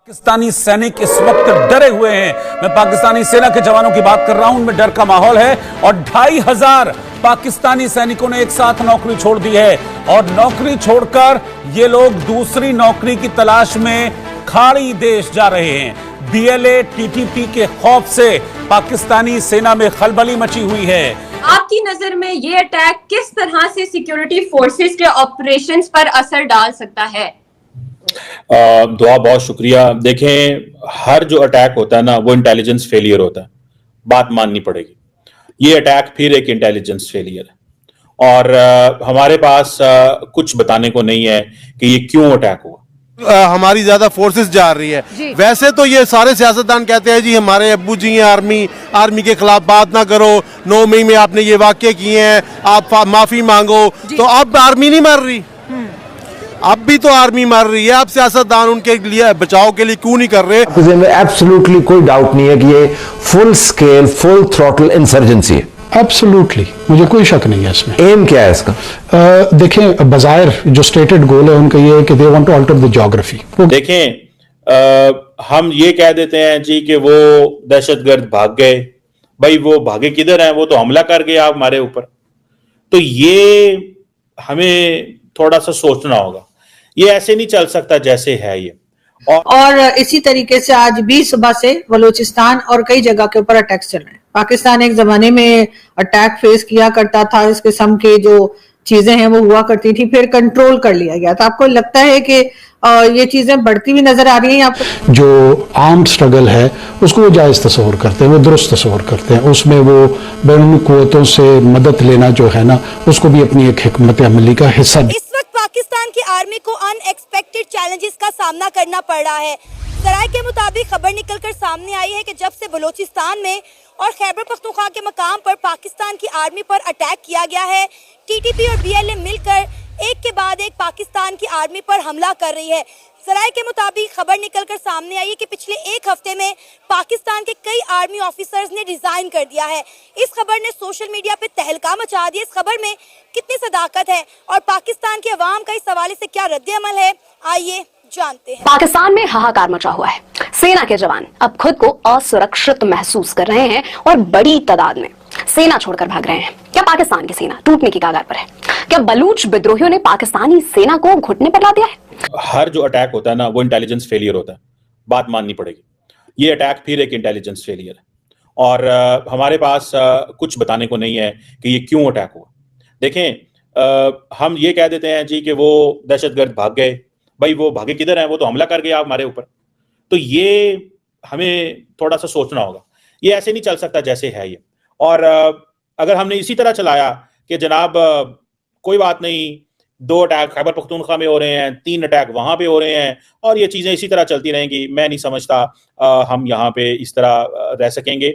पाकिस्तानी सैनिक इस वक्त डरे हुए हैं। मैं पाकिस्तानी सेना के जवानों की बात कर रहा हूं, उनमें डर का माहौल है और 2500 पाकिस्तानी सैनिकों ने एक साथ नौकरी छोड़ दी है और नौकरी छोड़कर ये लोग दूसरी नौकरी की तलाश में खाड़ी देश जा रहे हैं। बीएलए टीटीपी के खौफ से पाकिस्तानी सेना में खलबली मची हुई है। आपकी नजर में ये अटैक किस तरह से सिक्योरिटी फोर्सेस के ऑपरेशंस पर असर डाल सकता है? दुआ बहुत शुक्रिया। देखें, हर जो अटैक होता है ना वो इंटेलिजेंस फेलियर होता है, बात माननी पड़ेगी। ये अटैक फिर एक इंटेलिजेंस फेलियर है और हमारे पास कुछ बताने को नहीं है कि ये क्यों अटैक हुआ। हमारी ज्यादा फोर्सेस जा रही है। वैसे तो ये सारे सियासतदान कहते हैं जी हमारे अब्बू जी हैं आर्मी के खिलाफ बात ना करो, 9 मई में आपने ये वाक्य किए हैं, आप माफी मांगो। तो अब आर्मी नहीं मर रही, अब भी तो आर्मी मर रही है। आप सियासतदान उनके लिए बचाव के लिए क्यों नहीं कर रहे? एब्सोल्युटली कोई डाउट नहीं है कि ये full scale full throttle insurgency है। एब्सोल्युटली, मुझे कोई शक नहीं है इसमें। एम क्या है इसका? देखें, बाज़ाहिर जो स्टेटेड गोल है उनका ये है कि they want to alter the geography. देखें, हम ये कह देते हैं जी कि वो दहशतगर्द भाग गए। भाई वो भागे किधर हैं? वो तो हमला कर गए आप हमारे ऊपर। तो ये हमें थोड़ा सा सोचना होगा, ये ऐसे नहीं चल सकता जैसे है ये। और इसी तरीके से आज भी सुबह से बलूचिस्तान और कई जगह के ऊपर अटैक्स चल रहे हैं। पाकिस्तान एक जमाने में अटैक फेस किया करता था, इस किस्म की जो चीजें हैं वो हुआ करती थी, फिर कंट्रोल कर लिया गया। तो आपको लगता है कि ये चीजें बढ़ती हुई नजर आ रही हैं? आपको जो आर्म्ड स्ट्रगल है उसको वो जायज तस्वर करते हैं, वो दुरुस्त तस्वर करते हैं, उसमें वो बैरूनी कुव्वतों से मदद लेना जो है ना उसको भी अपनी एक हिकमत अमली का हिस्सा। इस वक्त पाकिस्तान की आर्मी को अनएक्सपेक्टेड चैलेंजेस का सामना करना पड़ रहा है। सराय के मुताबिक खबर निकलकर सामने आई है कि जब से बलूचिस्तान में और खैबर पख्तूनख्वा के मकाम पर पाकिस्तान की आर्मी पर अटैक किया गया है, टीटीपी और बीएलए मिलकर एक के बाद एक पाकिस्तान की आर्मी पर हमला कर रही है। सराय के मुताबिक खबर निकलकर सामने आई है कि पिछले एक हफ्ते में पाकिस्तान के कई आर्मी ऑफिसर्स ने रिजाइन कर दिया है। इस खबर ने सोशल मीडिया पे तहलका मचा दिया। इस खबर में कितनी सदाकत है और पाकिस्तान के अवाम का इस हवाले से क्या रद्द अमल है, आइए जानते हैं। पाकिस्तान में हाहाकार मचा हुआ है। सेना के जवान अब खुद को असुरक्षित महसूस कर रहे हैं और बड़ी तादाद में सेना छोड़कर भाग रहे हैं। क्या पाकिस्तान की सेना टूटने की कगार पर है? क्या बलूच विद्रोहियों ने पाकिस्तानी सेना को घुटने पर ला दिया है? हर जो अटैक होता है ना वो इंटेलिजेंस फेलियर होता है, बात माननी पड़ेगी। ये अटैक फिर एक इंटेलिजेंस फेलियर है और हमारे पास कुछ बताने को नहीं है कि ये क्यों अटैक हुआ। देखें, हम ये कह देते हैं जी कि वो दहशतगर्द भाग गए। भाई वो भागे किधर हैं? वो तो हमला कर गए आप हमारे ऊपर। तो ये हमें थोड़ा सा सोचना होगा, ये ऐसे नहीं चल सकता जैसे है ये। और अगर हमने इसी तरह चलाया कि जनाब कोई बात नहीं, 2 अटैक खैबर पख्तूनख्वा में हो रहे हैं, 3 अटैक वहां पे हो रहे हैं और ये चीजें इसी तरह चलती रहेंगी, मैं नहीं समझता हम यहाँ पे इस तरह रह सकेंगे।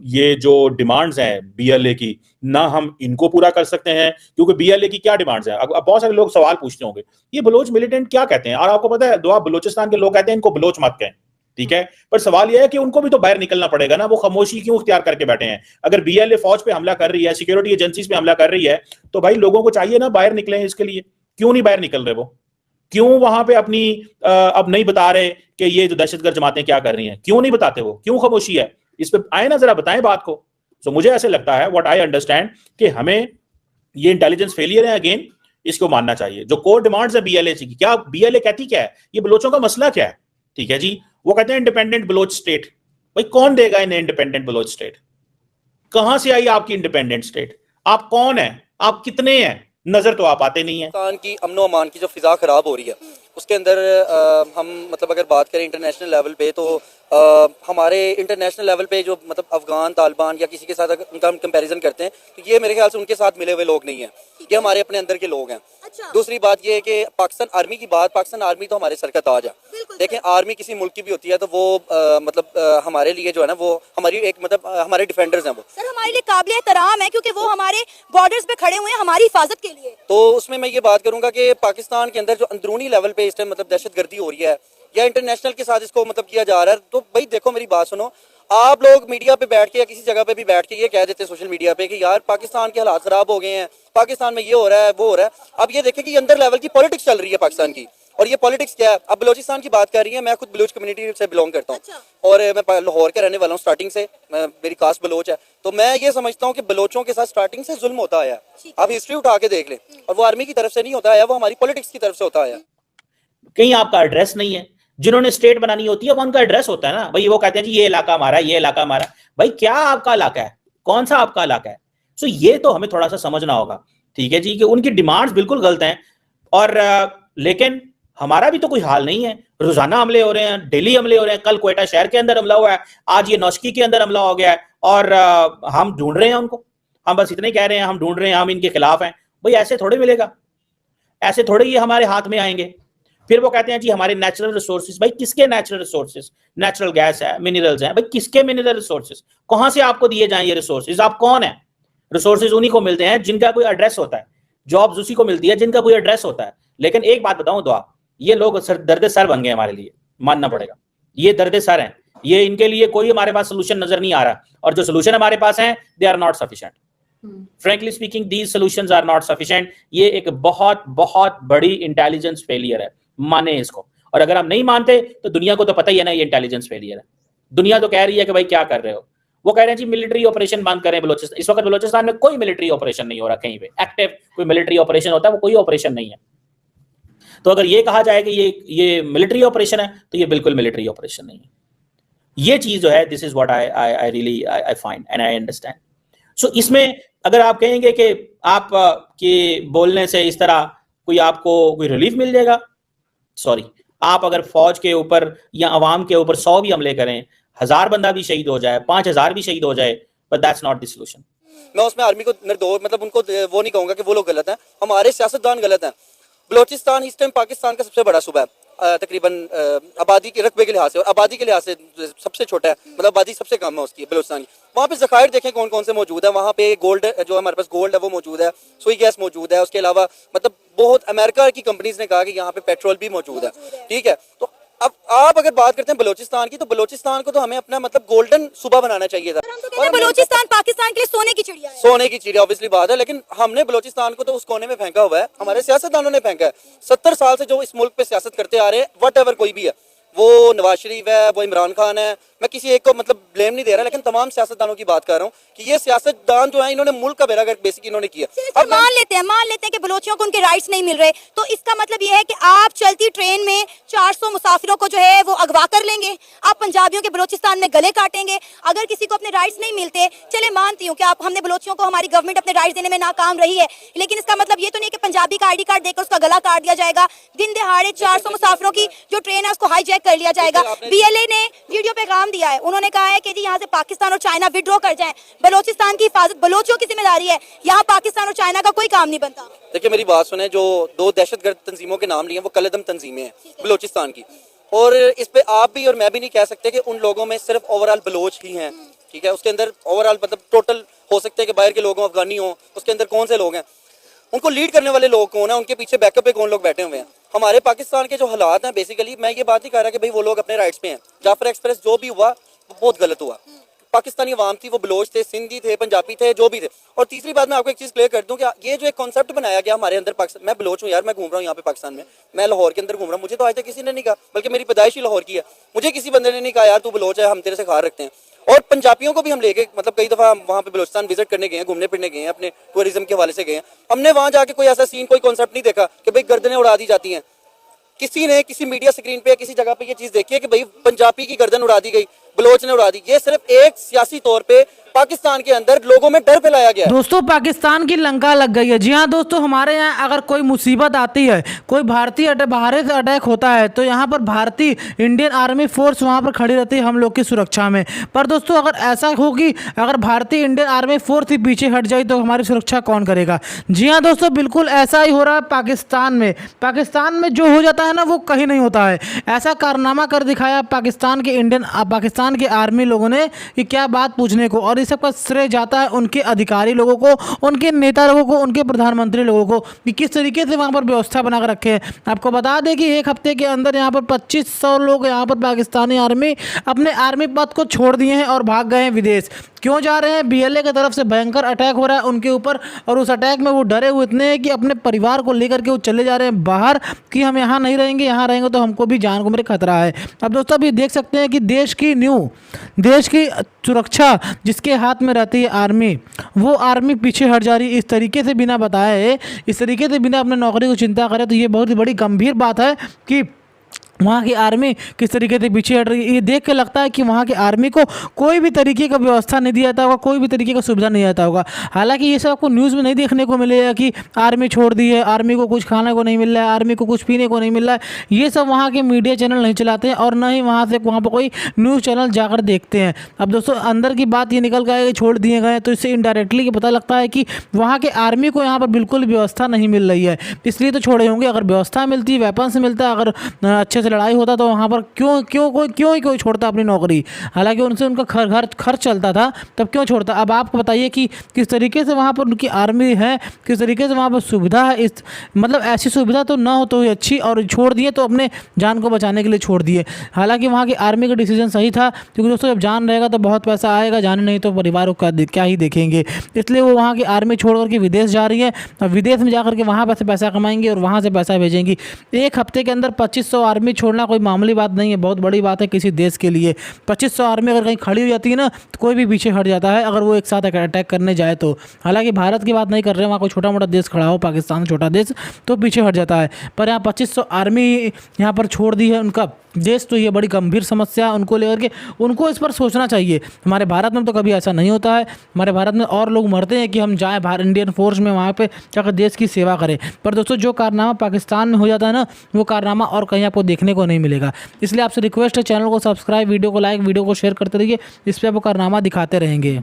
ये जो डिमांड्स हैं बीएलए की, ना हम इनको पूरा कर सकते हैं क्योंकि बीएलए की क्या डिमांड्स हैं। अब बहुत सारे लोग सवाल पूछते होंगे ये बलोच मिलिटेंट क्या कहते हैं, और आपको पता है दुआ बलूचिस्तान के लोग कहते हैं इनको बलोच मत कहें, ठीक है। पर सवाल यह है कि उनको भी तो बाहर निकलना पड़ेगा ना, वो खामोशी क्यों इख्तियार करके बैठे हैं? अगर बीएलए फौज पे हमला कर रही है, सिक्योरिटी एजेंसीज पे हमला कर रही है, तो भाई लोगों को चाहिए ना बाहर निकलें। इसके लिए क्यों नहीं बाहर निकल रहे? वो क्यों वहां पे अपनी अब नहीं बता रहे कि ये जो दहशतगर्द जमातें क्या कर रही हैं? क्यों नहीं बताते? वो क्यों खामोशी है? इस पे आए ना, जरा बताएं बात को। तो मुझे ऐसे लगता है, व्हाट आई अंडरस्टैंड, कि हमें ये इंटेलिजेंस फेलियर है, अगेन इसको मानना चाहिए। जो कोर डिमांड्स है बीएलए की, क्या बीएलए कहती क्या है, ये बलोचों का मसला क्या है? ठीक है जी, वो कहते हैं इंडिपेंडेंट बलोच स्टेट। भाई कौन देगा इन्हें इंडिपेंडेंट बलोच स्टेट? कहां से आई आपकी इंडिपेंडेंट स्टेट? आप कौन है? आप कितने हैं? नजर तो आप आते नहीं है। पाकिस्तान की अमनो अमान की जो फिजा खराब हो रही है उसके अंदर हम मतलब अगर बात करें इंटरनेशनल लेवल पे, तो हमारे इंटरनेशनल लेवल पे जो मतलब अफगान तालिबान या किसी के साथ अगर उनका हम कंपैरिजन करते हैं तो ये मेरे ख्याल से उनके साथ मिले हुए लोग नहीं हैं, ये हमारे अपने अंदर के लोग हैं। दूसरी बात ये है कि पाकिस्तान आर्मी की बात, पाकिस्तान आर्मी तो हमारे सर का ताज है। देखें, आर्मी किसी मुल्क की भी होती है तो वो मतलब हमारे लिए जो है ना, वो हमारी एक मतलब हमारे डिफेंडर्स हैं। वो सर हमारे लिए काबिल एहतराम है क्योंकि वो हमारे बॉर्डर्स पे खड़े हुए हैं हमारी हिफाजत के लिए। तो उसमें मैं ये बात करूंगा कि पाकिस्तान के अंदर जो अंदरूनी लेवल पे इस टाइम मतलब दहशतगर्दी हो रही है या इंटरनेशनल के साथ इसको मतलब किया जा रहा है, तो भाई देखो मेरी बात सुनो, आप लोग मीडिया पे बैठ के या किसी जगह पे भी बैठ के ये कह देते हैं सोशल मीडिया पे कि यार पाकिस्तान के हालात खराब हो गए हैं, पाकिस्तान में ये हो रहा है वो हो रहा है। अब ये देखें कि अंदर लेवल की पॉलिटिक्स चल रही है पाकिस्तान की, और ये पॉलिटिक्स क्या है। अब बलोचिस्तान की बात कर रही है, मैं खुद बलोच कम्युनिटी से बिलोंग करता हूँ और मैं लाहौर के रहने वाला हूँ स्टार्टिंग से, मेरी कास्ट बलोच है। तो मैं ये समझता हूँ कि बलोचों के साथ स्टार्टिंग से जुल्म होता आया। आप हिस्ट्री उठा के देख लें, और वो आर्मी की तरफ से नहीं होता आया, वो हमारी पॉलिटिक्स की तरफ से होता आया। कहीं आपका एड्रेस नहीं है, जिन्होंने स्टेट बनानी होती है वो उनका एड्रेस होता है ना भाई। वो कहते हैं जी ये इलाका हमारा, ये इलाका हमारा। भाई क्या आपका इलाका है, कौन सा आपका इलाका है? सो ये तो हमें थोड़ा सा समझना होगा, ठीक है जी, कि उनकी डिमांड्स बिल्कुल गलत हैं। और लेकिन हमारा भी तो कोई हाल नहीं है, रोजाना हमले हो रहे हैं, डेली हमले हो रहे हैं। कल क्वेटा शहर के अंदर हमला हुआ है, आज ये नौशकी के अंदर हमला हो गया है, और हम ढूंढ रहे हैं उनको। हम बस इतने कह रहे हैं हम ढूंढ रहे हैं, हम इनके खिलाफ हैं। भाई ऐसे थोड़े मिलेगा, ऐसे थोड़े ये हमारे हाथ में आएंगे। फिर वो कहते हैं जी हमारे नेचुरल रिसोर्सेज। भाई किसके नेचुरल रिसोर्सेज? नेचुरल गैस है, मिनरल्स हैं। भाई किसके मिनरल रिसोर्सेज? कहां से आपको दिए जाएं ये रिसोर्सेज? आप कौन है? रिसोर्सेज उन्हीं को मिलते हैं जिनका कोई एड्रेस होता है, जॉब्स उसी को मिलती है जिनका कोई एड्रेस होता है। लेकिन एक बात बताऊं दुआ, ये लोग दर्द सर बन गए हमारे लिए, मानना पड़ेगा। ये दर्द सर हैं, ये इनके लिए कोई हमारे पास सोल्यूशन नजर नहीं आ रहा, और जो सोल्यूशन हमारे पास है they are not sufficient. Frankly speaking these solutions are not sufficient. ये एक बहुत बहुत बड़ी इंटेलिजेंस फेलियर है, माने इसको। और अगर हम नहीं मानते तो दुनिया को तो पता ही है ना ये इंटेलिजेंस फेलियर है। दुनिया तो कह रही है कि भाई क्या कर रहे हो। वो कह रहे हैं जी मिलिट्री ऑपरेशन बंद करें बलोचिस्तान। इस वक्त बलोचिस्तान में कोई मिलिट्री ऑपरेशन नहीं हो रहा कहीं पे एक्टिव। कोई मिलिट्री ऑपरेशन होता है वो कोई ऑपरेशन नहीं है। तो अगर ये कहा जाए कि ये मिलिट्री ऑपरेशन है तो ये बिल्कुल मिलिट्री ऑपरेशन नहीं है। ये चीज जो है, this is what I really I find and I understand. So इसमें अगर आप कहेंगे कि आप के बोलने से इस तरह कोई आपको कोई रिलीफ मिल जाएगा, सॉरी, आप अगर फौज के ऊपर या अवाम के ऊपर 100 भी हमले करें, 1000 बंदा भी शहीद हो जाए, 5000 भी शहीद हो जाए, but that's not the solution. मैं उसमें आर्मी को निर्दोष, मतलब उनको वो नहीं कहूंगा कि वो लोग गलत हैं, हमारे सियासतदान गलत हैं। बलोचिस्तान इस टाइम पाकिस्तान का सबसे बड़ा सूबा है, तकरीबन आबादी के रकबे के लिहाज से और आबादी के लिहाज से सबसे छोटा है, मतलब आबादी सबसे कम है उसकी बलोचिस्तान की। वहाँ पे ज़खायर देखें कौन कौन से मौजूद है। वहाँ पे गोल्ड, जो हमारे पास गोल्ड है वो मौजूद है, सुई गैस मौजूद है। उसके अलावा मतलब बहुत अमेरिका की कंपनीज ने कहा कि यहाँ पे पेट्रोल भी मौजूद है, ठीक है। तो अब आप अगर बात करते हैं बलोचिस्तान की, तो बलोचिस्तान को तो हमें अपना मतलब गोल्डन सूबा बनाना चाहिए था। और बलोचिस्तान पाकिस्तान के लिए सोने की चिड़िया है। सोने की चिड़िया ऑब्वियसली बात है, लेकिन हमने बलोचिस्तान को तो उस कोने में फेंका हुआ है, हमारे सियासतदानों ने फेंका है। 70 साल से जो इस मुल्क पे सियासत करते आ रहे हैं, वट एवर कोई भी है, वो नवाज शरीफ है, वो इमरान खान है, मैं किसी एक को मतलब ब्लेम नहीं दे रहा, लेकिन तमाम सियासतदानों की बात कर रहा हूँ कि ये सियासतदान जो है इन्होंने मुल्क का बेड़ागर्क बेसिक इन्होंने किया। अब मान लेते हैं कि बलोचियों को उनके राइट्स नहीं मिल रहे, तो इसका मतलब ये है कि आप चलती ट्रेन में 400 मुसाफिरों को जो है वो अगवा कर लेंगे, आप पंजाबियों के बलोचिस्तान में गले काटेंगे अगर किसी को अपने राइट्स नहीं मिलते। चले मानती हूँ कि आप हमने बलोचियों को, हमारी गवर्नमेंट अपने राइट्स देने में नाकाम रही है, लेकिन इसका मतलब ये तो नहीं कि पंजाबी का ID कार्ड देकर उसका गला काट दिया जाएगा। दिन दिहाड़े 400 मुसाफिरों की जो ट्रेन है उसको हाईजैक कर लिया जाएगा। BLA ने वीडियो पैगाम दिया है, उन्होंने कहा है कि जी यहाँ से पाकिस्तान और चाइना विड्रॉ कर जाएं। बलोचिस्तान की हिफाजत बलोचियों की जिम्मेदारी है, यहाँ पाकिस्तान और चाइना का कोई काम नहीं बनता। देखिए मेरी बात सुने, जो 2 दहशतगर्द तंजीमों के नाम लिए वो कलदम तंजीमें हैं बलोचिस्तान की, और इस पे आप भी और मैं भी नहीं कह सकते कि उन लोगों में सिर्फ ओवरऑल बलोच ही हैं, ठीक है। उसके अंदर ओवरऑल मतलब टोटल हो सकते हैं कि बाहर के लोग हों, अफगानी हों, उसके अंदर कौन से लोग हैं, उनको लीड करने वाले लोग कौन है, उनके पीछे बैकअप पे कौन लोग बैठे हुए हैं। हमारे पाकिस्तान के जो हालात हैं, बेसिकली मैं ये बात नहीं कर रहा कि भाई वो लोग अपने राइट्स पे हैं। जाफर एक्सप्रेस जो भी हुआ वो बहुत गलत हुआ। पाकिस्तानी अवाम थी, वो बलोच थे, सिंधी थे, पंजाबी थे, जो भी थे। और तीसरी बात मैं आपको एक चीज़ क्लियर कर दूं कि ये जो एक कॉन्सेप्ट बनाया गया हमारे अंदर, पाकिस्तान, मैं बलोच हूँ यार, मैं घूम रहा हूँ यहाँ पे पाकिस्तान में, मैं लाहौर के अंदर घूम रहा हूँ, मुझे तो आज तक किसी ने नहीं कहा, बल्कि मेरी पैदाइश ही लाहौर की है, मुझे किसी बंदे ने नहीं कहा यार तू बलोच है, हम तेरे से खार रखते हैं। और पंजाबियों को भी हम लेके मतलब कई दफ़ा वहाँ पे बलोचिस्तान विजिट करने गए हैं, घूमने फिरने गए हैं, अपने टूरिज्म के हवाले से गए हैं। हमने वहाँ जाके कोई ऐसा सीन, कोई कॉन्सेप्ट नहीं देखा कि भाई गर्दनें उड़ा दी जाती हैं। किसी ने किसी मीडिया स्क्रीन पे किसी जगह पे ये चीज़ देखी है कि भाई पंजाबी की गर्दन उड़ा दी गई, बलोच ने उड़ा दी। ये सिर्फ एक सियासी तौर पे पाकिस्तान के अंदर लोगों में डर फैलाया गया। दोस्तों पाकिस्तान की लंका लग गई है। जी हाँ दोस्तों, हमारे यहाँ अगर कोई मुसीबत आती है, कोई भारतीय बाहर से अटैक होता है, तो यहाँ पर भारतीय इंडियन आर्मी फोर्स वहाँ पर खड़ी रहती है हम लोग की सुरक्षा में। पर दोस्तों अगर ऐसा होगी, अगर भारतीय इंडियन आर्मी फोर्स ही पीछे हट जाए तो हमारी सुरक्षा कौन करेगा? जी हाँ दोस्तों, बिल्कुल ऐसा ही हो रहा है पाकिस्तान में। पाकिस्तान में जो हो जाता है ना वो कहीं नहीं होता है। ऐसा कारनामा कर दिखाया पाकिस्तान के आर्मी लोगों ने कि क्या बात पूछने को। और सब का श्रेय जाता है उनके अधिकारी लोगों को, उनके नेता लोगों को, उनके प्रधानमंत्री लोगों को कि किस तरीके से वहाँ पर व्यवस्था बना कर रखे हैं। आपको बता दें कि एक हफ्ते के अंदर यहाँ पर 2500 लोग यहाँ पर पाकिस्तानी आर्मी अपने आर्मी पद को छोड़ दिए हैं और भाग गए हैं विदेश। क्यों जा रहे हैं? BLA की तरफ से भयंकर अटैक हो रहा है उनके ऊपर और उस अटैक में वो डरे हुए इतने हैं कि अपने परिवार को लेकर के वो चले जा रहे हैं बाहर कि हम यहाँ नहीं रहेंगे, यहाँ रहेंगे तो हमको भी जान को मेरे खतरा है। अब दोस्तों अभी देख सकते हैं कि देश की सुरक्षा जिसके हाथ में रहती है आर्मी, वो आर्मी पीछे हट जा रही है इस तरीके से बिना बताए, इस तरीके से बिना अपने नौकरी को चिंता करे। तो ये बहुत ही बड़ी गंभीर बात है कि वहाँ की आर्मी किस तरीके से पीछे हट रही है। ये देख के लगता है कि वहाँ की आर्मी को कोई भी तरीके का व्यवस्था नहीं दिया जाता होगा, कोई भी तरीके का सुविधा नहीं आता होगा। हालांकि ये सब आपको न्यूज़ में नहीं देखने को मिलेगा कि आर्मी छोड़ दी है, आर्मी को कुछ खाने को नहीं मिल रहा है, आर्मी को कुछ पीने को नहीं मिल रहा है। ये सब वहाँ के मीडिया चैनल नहीं चलाते हैं और न ही वहाँ पर कोई न्यूज़ चैनल जाकर देखते हैं। अब दोस्तों अंदर की बात ये निकल गया कि छोड़ दिए गए, तो इससे इनडायरेक्टली पता लगता है कि वहाँ के आर्मी को यहाँ पर बिल्कुल व्यवस्था नहीं मिल रही है, इसलिए तो छोड़े होंगे। अगर व्यवस्था मिलती, वेपन से मिलता, अगर अच्छे से लड़ाई होता तो वहाँ पर क्यों ही कोई छोड़ता अपनी नौकरी। हालांकि उनसे उनका खर्च चलता था, तब क्यों छोड़ता। अब आपको बताइए कि किस तरीके से वहाँ पर उनकी आर्मी है, किस तरीके से वहाँ पर सुविधा है। इस मतलब ऐसी सुविधा तो ना हो तो ही अच्छी, और छोड़ दिए तो अपने जान को बचाने के लिए छोड़ दिए। हालांकि वहाँ की आर्मी का डिसीजन सही था, क्योंकि दोस्तों जब जान रहेगा तो बहुत पैसा आएगा, जान नहीं तो परिवार को क्या ही देखेंगे। इसलिए वो वहाँ की आर्मी छोड़ करके विदेश जा रही है और विदेश में जाकर के वहाँ से पैसा कमाएंगे और वहाँ से पैसा भेजेंगी। एक हफ्ते के अंदर 2500 आर्मी छोड़ना कोई मामूली बात नहीं है, बहुत बड़ी बात है किसी देश के लिए। 2500 आर्मी अगर कहीं खड़ी हो जाती है ना तो कोई भी पीछे हट जाता है अगर वो एक साथ अटैक करने जाए तो। हालांकि भारत की बात नहीं कर रहे हैं, वहाँ कोई छोटा मोटा देश खड़ा हो, पाकिस्तान छोटा देश, तो पीछे हट जाता है। पर यहाँ 2500 आर्मी यहाँ पर छोड़ दी है उनका देश, तो ये बड़ी गंभीर समस्या उनको लेकर के उनको इस पर सोचना चाहिए। हमारे भारत में तो कभी ऐसा नहीं होता है, हमारे भारत में और लोग मरते हैं कि हम जाएँ इंडियन फोर्स में, वहाँ पे जाकर देश की सेवा करें। पर दोस्तों जो कारनामा पाकिस्तान में हो जाता है ना, वो कारनामा और कहीं आपको देखने को नहीं मिलेगा। इसलिए आपसे रिक्वेस्ट है, चैनल को सब्सक्राइब, वीडियो को लाइक, वीडियो को शेयर करते रहिए, इस पर आपको कारनामा दिखाते रहेंगे।